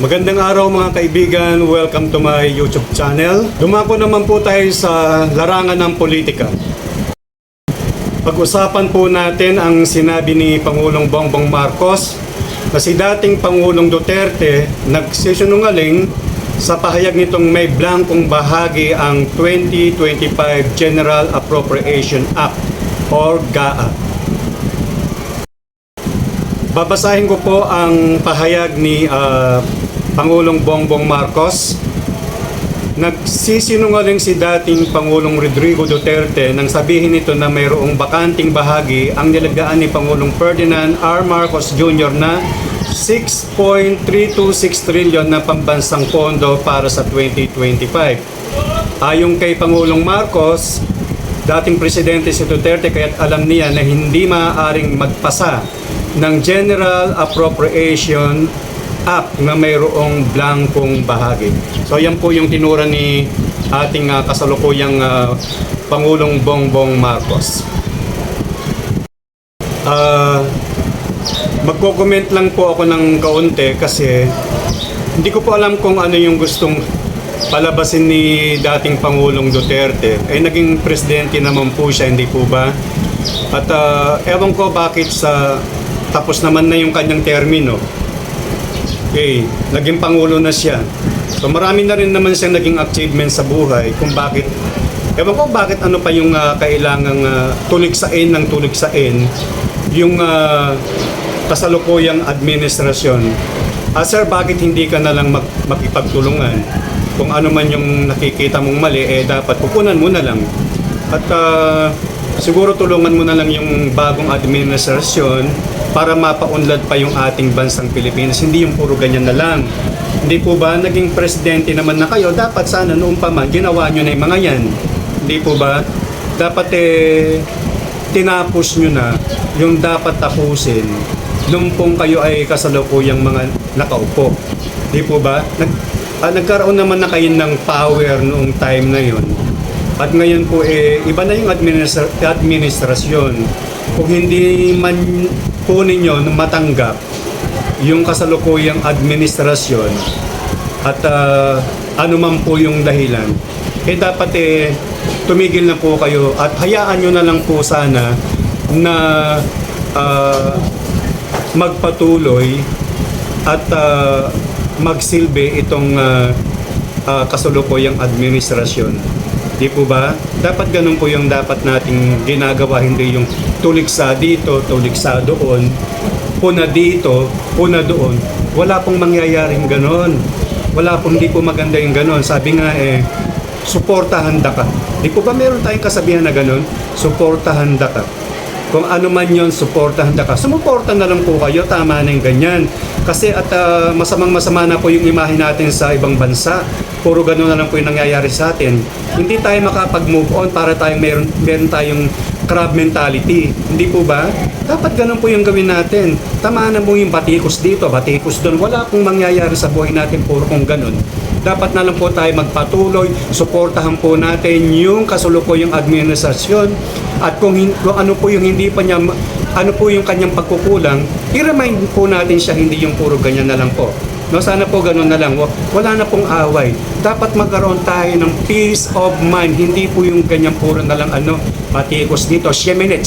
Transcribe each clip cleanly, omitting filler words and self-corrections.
Magandang araw mga kaibigan, welcome to my YouTube channel. Dumako naman po tayo sa larangan ng politika. Pag-usapan po natin ang sinabi ni Pangulong Bongbong Marcos na si dating Pangulong Duterte nagsisinungaling sa pahayag nitong may blankong bahagi ang 2025 General Appropriation Act or GAA. Babasahin ko po ang pahayag ni Pangulong Bongbong Marcos. Nagsisinungaling si dating Pangulong Rodrigo Duterte nang sabihin nito na mayroong bakanting bahagi ang nilagaan ni Pangulong Ferdinand R. Marcos Jr. na 6.326 trillion na pambansang pondo para sa 2025. Ayon kay Pangulong Marcos, dating presidente si Duterte kaya't alam niya na hindi maaaring magpasa ng General Appropriation Act na mayroong blankong bahagi. So yan po yung tinura ni ating kasalukuyang Pangulong Bongbong Marcos. Magko-comment lang po ako ng kaunti kasi hindi ko po alam kung ano yung gustong palabasin ni dating Pangulong Duterte. Naging presidente naman po siya, hindi po ba? At ewan ko bakit tapos naman na yung kanyang termino. Okay, naging Pangulo na siya. So marami na rin naman siyang naging achievement sa buhay kung bakit, ewan ko bakit ano pa yung kailangang tuligsain ng tuligsain yung kasalukuyang administrasyon. Sir, bakit hindi ka na lang makipagtulungan? Kung ano man yung nakikita mong mali, dapat pupunan mo na lang. At siguro tulungan mo na lang yung bagong administrasyon para mapaunlad pa yung ating bansang Pilipinas. Hindi yung puro ganyan na lang. Hindi po ba naging presidente naman na kayo? Dapat sana noong pa man, ginawa nyo na yung mga yan. Hindi po ba? Dapat tinapos nyo na yung dapat tapusin nung pong kayo ay kasalukuyang mga nakaupo. Hindi po ba? Nagkaroon naman na kayo ng power noong time na yon. At ngayon po iba na yung administrasyon. Kung hindi man po ninyo matanggap yung kasalukuyang administrasyon at ano man po yung dahilan, dapat tumigil na po kayo at hayaan nyo na lang po sana na magpatuloy at magsilbi itong kasalukuyang administrasyon. Di po ba? Dapat ganun po yung dapat nating ginagawa, hindi yung tuligsa dito, tuligsa doon, puna dito, puna doon. Wala pong mangyayaring ganun. Wala pong, di po maganda yung ganun. Sabi nga suportahan ka. Di po ba meron tayong kasabihan na ganun? Suportahan ka. Kung ano man yun, suportahan ka. Sumuporta na lang po kayo, tama na yung ganyan. Kasi masamang-masama na po yung imahe natin sa ibang bansa. Puro gano'n na lang po yung nangyayari sa atin. Hindi tayo makapag-move on para tayong meron tayong crab mentality. Hindi po ba? Dapat gano'n po yung gawin natin. Tamaan na mo yung batikos dito, batikos doon. Wala pong mangyayari sa buhay natin puro kung gano'n. Dapat na lang po tayo magpatuloy, suportahan po natin yung kasalukuyang administrasyon at kung ano po yung hindi pa niya, ano po yung kanyang pagkukulang, i-remind po natin siya, hindi yung puro ganyan na lang po. No, sana po ganun na lang. Wala na pong away. Dapat magkaroon tayo ng peace of mind. Hindi po yung ganyan puro na lang patikos dito. Sheminit.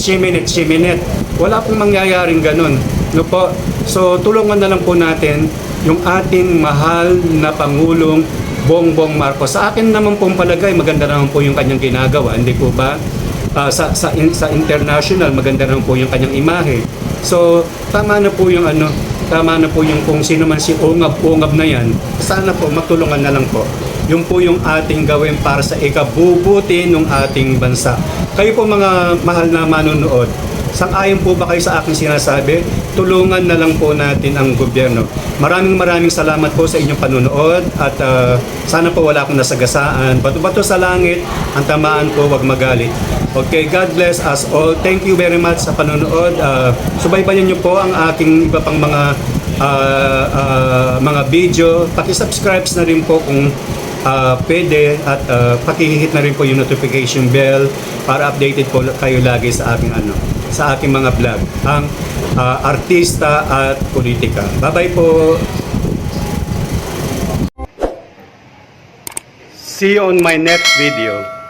Wala pong mangyayaring ganun. No po? So, tulungan na lang po natin yung ating mahal na Pangulong Bongbong Marcos. Sa akin naman pong palagay, maganda naman po yung kanyang ginagawa. Hindi po ba? Sa international, maganda naman po yung kanyang imahe. So, tama na po yung tama na po yung kung sino man si ungab-ungab na yan, sana po matulungan na lang po. Yung po yung ating gawin para sa ikabubuti ng ating bansa. Kayo po mga mahal na manonood, sang-ayon po ba kayo sa aking sinasabi? Tulungan na lang po natin ang gobyerno. Maraming salamat po sa inyong panonood at sana po wala akong nasagasaan. Bato-bato sa langit, ang tamaan po, wag magalit. Okay, God bless us all. Thank you very much sa panonood. Subaybayan niyo po ang aking iba pang mga video. Paki-subscribe na rin po kung pwede at pakihihit na rin po yung notification bell para updated po kayo lagi sa aking sa aking mga vlog, ang artista at politika. Bye-bye po! See you on my next video.